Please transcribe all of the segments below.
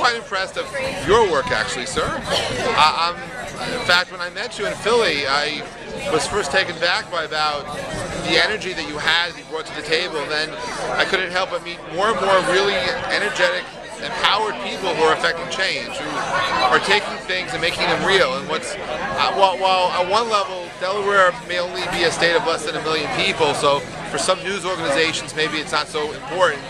quite impressed of your work, actually, sir. In fact, when I met you in Philly, I was first taken back by about the energy that you had, that you brought to the table, and then I couldn't help but meet more and more really energetic, empowered people who are affecting change, who are taking things and making them real. And while at one level, Delaware may only be a state of less than 1 million people, so for some news organizations maybe it's not so important.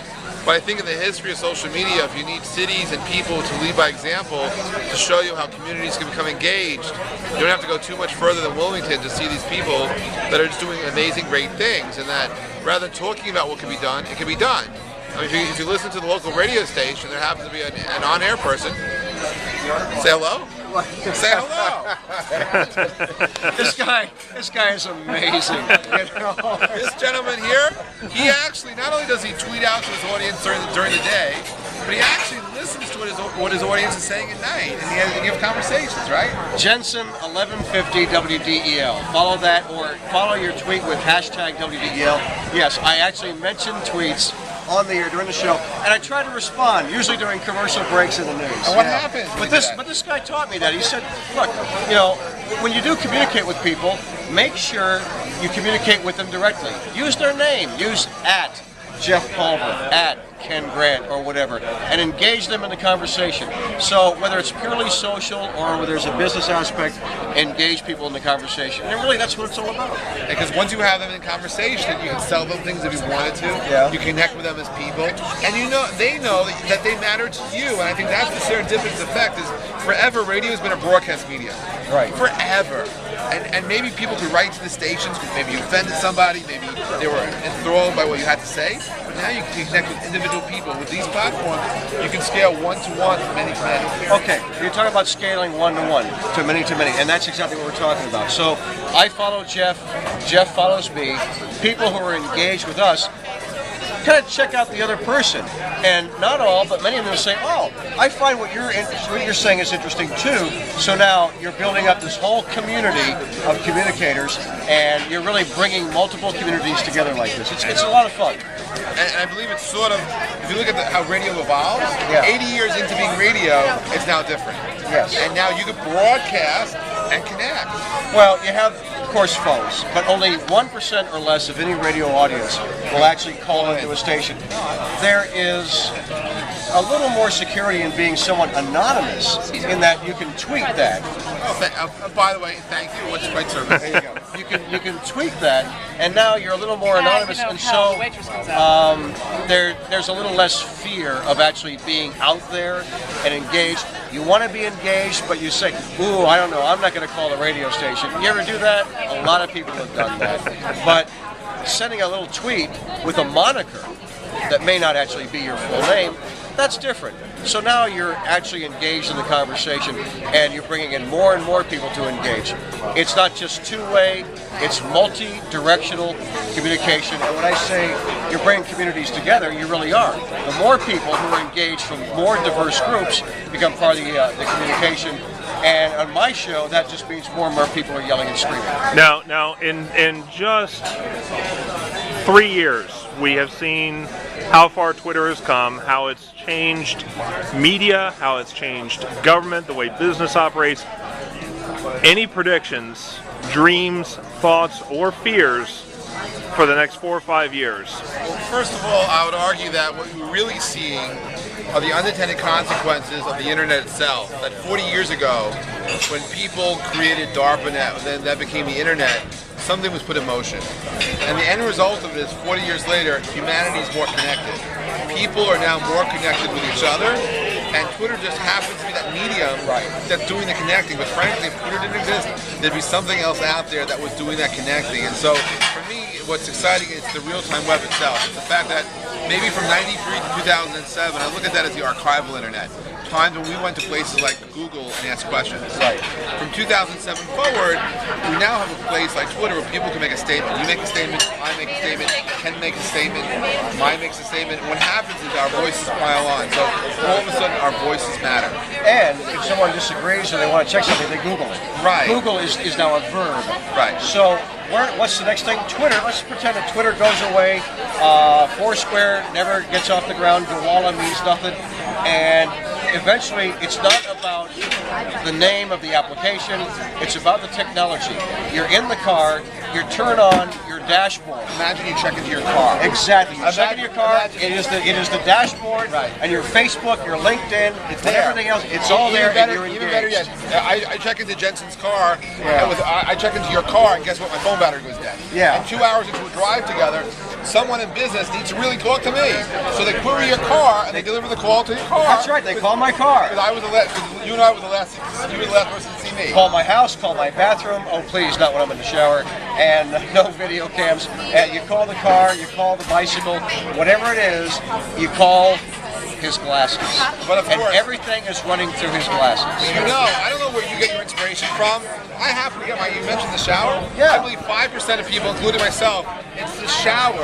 But I think in the history of social media, if you need cities and people to lead by example to show you how communities can become engaged, you don't have to go too much further than Wilmington to see these people that are just doing amazing, great things, and that rather than talking about what can be done, it can be done. I mean, if you listen to the local radio station, there happens to be an on-air person. Say hello. Say hello. This guy is amazing. You know? This gentleman here, he actually not only does he tweet out to his audience during the day, but he actually listens to what his audience is saying at night, and he has conversations, right? Jensen 1150 WDEL. Follow that, or follow your tweet with hashtag WDEL. Yes, I actually mention tweets on the air during the show, and I try to respond, usually during commercial breaks in the news. And what happens? But this guy taught me that. He said, look, you know, when you do communicate with people, make sure you communicate with them directly. Use their name. Use at Jeff Pulver, at Ken Grant, or whatever, and engage them in the conversation. So whether it's purely social or whether there's a business aspect, engage people in the conversation. And really, that's what it's all about. Because once you have them in conversation, you can sell them things if you wanted to. Yeah. You connect with them as people, and they know that they matter to you. And I think that's the serendipitous effect. Is forever radio has been a broadcast media. Right. Forever. And maybe people could write to the stations because maybe you offended somebody, maybe they were enthralled by what you had to say. But now you can connect with individual people. With these platforms, you can scale one-to-one, many-to-many. Okay, you're talking about scaling one-to-one, to many, and that's exactly what we're talking about. So I follow Jeff, Jeff follows me. People who are engaged with us kind of check out the other person, and not all, but many of them say, "Oh, I find what you're saying is interesting too." So now you're building up this whole community of communicators, and you're really bringing multiple communities together like this. It's a lot of fun. And I believe it's sort of, if you look at how radio evolves, Yeah. 80 years into being radio, it's now different. Yes. And now you can broadcast and connect. Well, you have, of course, phones, but only 1% or less of any radio audience will actually call into a station. There is a little more security in being somewhat anonymous in that you can tweet that. By the way, thank you. What's my service? There you go. You can tweet that, and now you're a little more anonymous, and so there's a little less fear of actually being out there and engaged. You want to be engaged, but you say, "Ooh, I don't know, I'm not going to call the radio station." You ever do that? A lot of people have done that. But sending a little tweet with a moniker that may not actually be your full name, that's different. So now you're actually engaged in the conversation, and you're bringing in more and more people to engage. It's not just two-way, it's multi-directional communication. And when I say you're bringing communities together, you really are. The more people who are engaged from more diverse groups become part of the communication. And on my show, that just means more and more people are yelling and screaming. Now, in just 3 years, we have seen how far Twitter has come, how it's changed media, how it's changed government, the way business operates. Any predictions, dreams, thoughts, or fears for the next 4 or 5 years? Well, first of all, I would argue that what we're really seeing are the unintended consequences of the internet itself. That 40 years ago, when people created DARPANET, then that became the internet, something was put in motion. And the end result of it is 40 years later, humanity is more connected. People are now more connected with each other, and Twitter just happens to be that medium that's doing the connecting. But frankly, if Twitter didn't exist, there'd be something else out there that was doing that connecting. And so, for me, what's exciting is the real-time web itself. It's the fact that maybe from 93 to 2007, I look at that as the archival internet. Times when we went to places like Google and asked questions. Right. From 2007 forward, we now have a place like Twitter where people can make a statement. You make a statement, I make a statement, Ken makes a statement, Mine makes a statement. What happens is our voices pile on. So all of a sudden, our voices matter. And if someone disagrees or they want to check something, they Google it. Right. Google is now a verb. Right. So what's the next thing? Twitter. Let's pretend that Twitter goes away. Foursquare never gets off the ground. Gowalla means nothing. And eventually, it's not about the name of the application, it's about the technology. You're in the car, you turn on your dashboard. Imagine you check into your car. Exactly. You check into your car, it is the dashboard, Right. and your Facebook, your LinkedIn, It's and there. everything else, it's all there, and you're Even better engaged. yet, I check into Jensen's car. Yeah. I check into your car, and guess what? My phone battery goes dead. Yeah. And 2 hours into a drive together, someone in business needs to really talk to me. So they query your car, and they deliver the call to your car. That's right, they call my car. Because I was the last. You and I were the last. You were the last person to see me. Call my house, call my bathroom. Oh, please, not when I'm in the shower. And no video cams. And you call the car, you call the bicycle, whatever it is, you call his glasses. But of and course- everything is running through his glasses. You know, I don't know where you get your inspiration from. I happen to get you mentioned the shower. Yeah. I believe 5% of people, including myself, it's the shower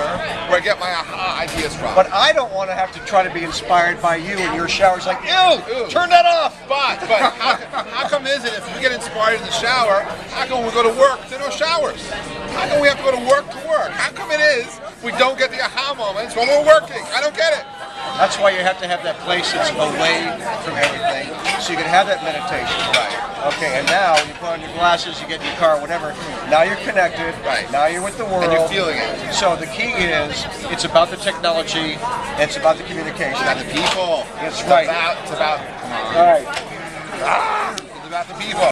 where I get my aha ideas from. But I don't want to have to try to be inspired by you in your showers like, Ew. ew, turn that off. But how come is it if we get inspired in the shower, how come when we go to work, there are no showers? How come we have to go to work to work? How come it is we don't get the aha moments when we're working? I don't get it. That's why you have to have that place that's away from everything, so you can have that meditation. Right. Okay, and now you put on your glasses, you get in your car, whatever. Now you're connected. Right. Now you're with the world. And you're feeling it. So the key is, it's about the technology, and it's about the communication. It's about the people. That's right. It's about, come on. All right. It's about the people.